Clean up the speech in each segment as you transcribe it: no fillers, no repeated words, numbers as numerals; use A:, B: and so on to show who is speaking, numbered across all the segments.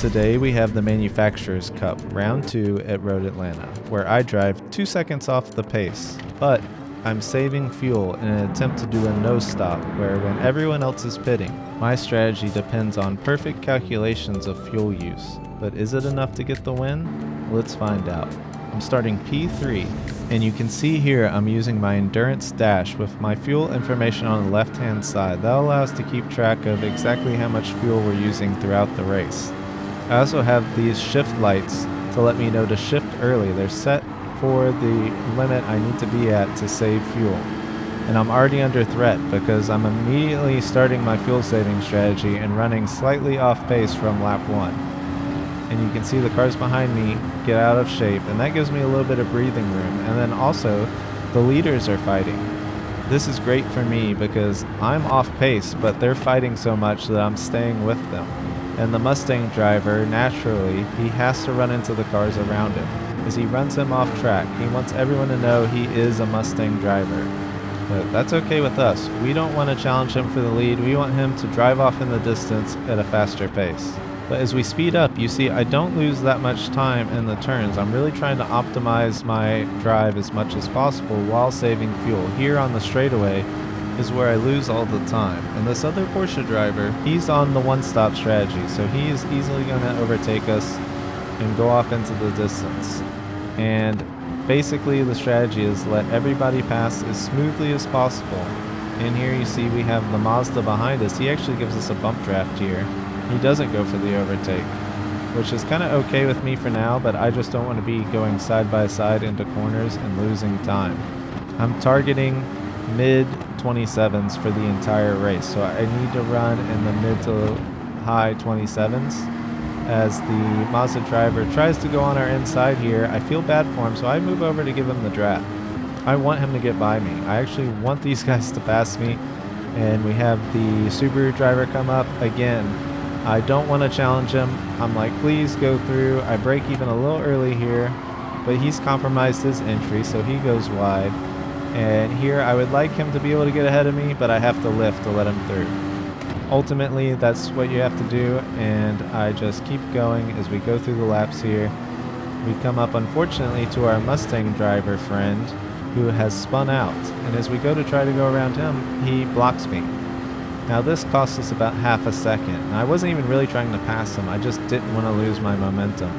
A: Today we have the Manufacturers Cup, round 2 at Road Atlanta, where I drive 2 seconds off the pace, but I'm saving fuel in an attempt to do a no stop, where when everyone else is pitting, my strategy depends on perfect calculations of fuel use. But is it enough to get the win? Let's find out. I'm starting P3, and you can see here I'm using my endurance dash with my fuel information on the left hand side. That allows us to keep track of exactly how much fuel we're using throughout the race. I also have these shift lights to let me know to shift early. They're set for the limit I need to be at to save fuel. And I'm already under threat because I'm immediately starting my fuel saving strategy and running slightly off pace from lap 1. And you can see the cars behind me get out of shape, and that gives me a little bit of breathing room. And then also the leaders are fighting. This is great for me because I'm off pace, but they're fighting so much that I'm staying with them. And the Mustang driver, naturally, he has to run into the cars around him. As he runs him off track, he wants everyone to know he is a Mustang driver. But that's okay with us. We don't want to challenge him for the lead. We want him to drive off in the distance at a faster pace. But as we speed up, you see I don't lose that much time in the turns. I'm really trying to optimize my drive as much as possible while saving fuel. Here on the straightaway is where I lose all the time. And this other Porsche driver, he's on the one-stop strategy, so he is easily going to overtake us and go off into the distance. And basically the strategy is let everybody pass as smoothly as possible. And here you see we have the Mazda behind us. He actually gives us a bump draft here. He doesn't go for the overtake, which is kind of okay with me for now, but I just don't want to be going side by side into corners and losing time. I'm targeting mid 27s for the entire race, so I need to run in the mid to high 27s. As the Mazda driver tries to go on our inside here, I feel bad for him, so I move over to give him the draft. I want him to get by me. I actually want these guys to pass me, and we have the Subaru driver come up again. I don't want to challenge him. I'm like, please go through. I break even a little early here, but he's compromised his entry, so he goes wide. And here I would like him to be able to get ahead of me, but I have to lift to let him through. Ultimately, that's what you have to do, and I just keep going as we go through the laps here. We come up, unfortunately, to our Mustang driver friend who has spun out, and as we go to try to go around him, he blocks me. Now this cost us about half a second, and I wasn't even really trying to pass him, I just didn't want to lose my momentum.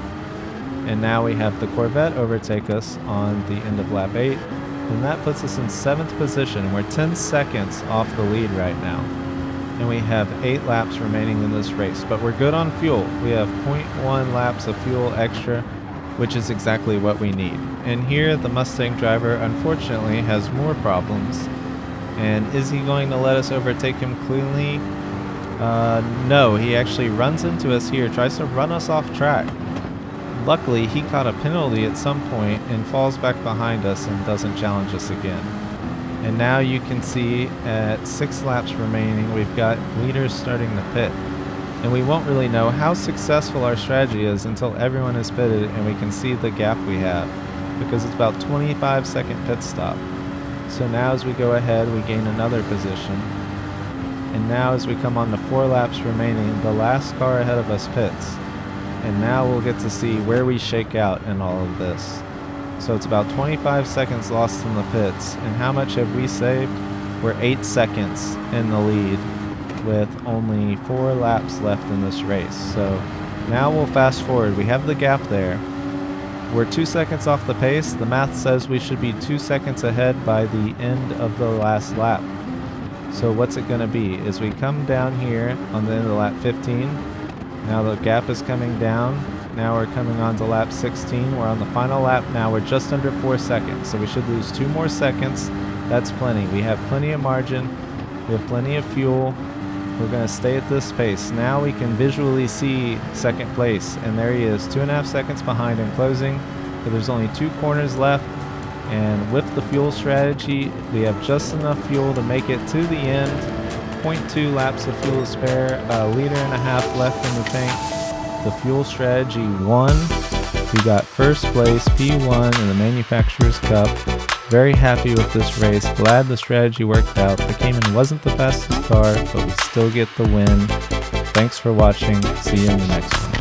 A: And now we have the Corvette overtake us on the end of lap 8, and that puts us in 7th position. We're 10 seconds off the lead right now. And we have 8 laps remaining in this race, but we're good on fuel. We have 0.1 laps of fuel extra, which is exactly what we need. And here the Mustang driver unfortunately has more problems. And is he going to let us overtake him cleanly? No, he actually runs into us here, tries to run us off track. Luckily, he caught a penalty at some point and falls back behind us and doesn't challenge us again. And now you can see at 6 laps remaining, we've got leaders starting to pit. And we won't really know how successful our strategy is until everyone is pitted and we can see the gap we have, because it's about 25-second pit stop. So now as we go ahead, we gain another position. And now as we come on to 4 laps remaining, the last car ahead of us pits. And now we'll get to see where we shake out in all of this. So it's about 25 seconds lost in the pits. And how much have we saved? We're 8 seconds in the lead with only 4 laps left in this race. So now we'll fast forward. We have the gap there. We're 2 seconds off the pace. The math says we should be 2 seconds ahead by the end of the last lap. So what's it going to be? As we come down here on the end of lap 15, now the gap is coming down. Now we're coming on to lap 16. We're on the final lap now. We're just under 4 seconds. So we should lose 2 more seconds. That's plenty. We have plenty of margin. We have plenty of fuel. We're going to stay at this pace. Now we can visually see second place, and there he is, 2.5 seconds behind and closing, but there's only 2 corners left. And with the fuel strategy, we have just enough fuel to make it to the end. 0.2 laps of fuel to spare, a liter and a half left in the tank. The fuel strategy won. We got first place, P1 in the Manufacturers Cup. Very happy with this race, glad the strategy worked out. The Cayman wasn't the fastest car, but we still get the win. Thanks for watching, see you in the next one.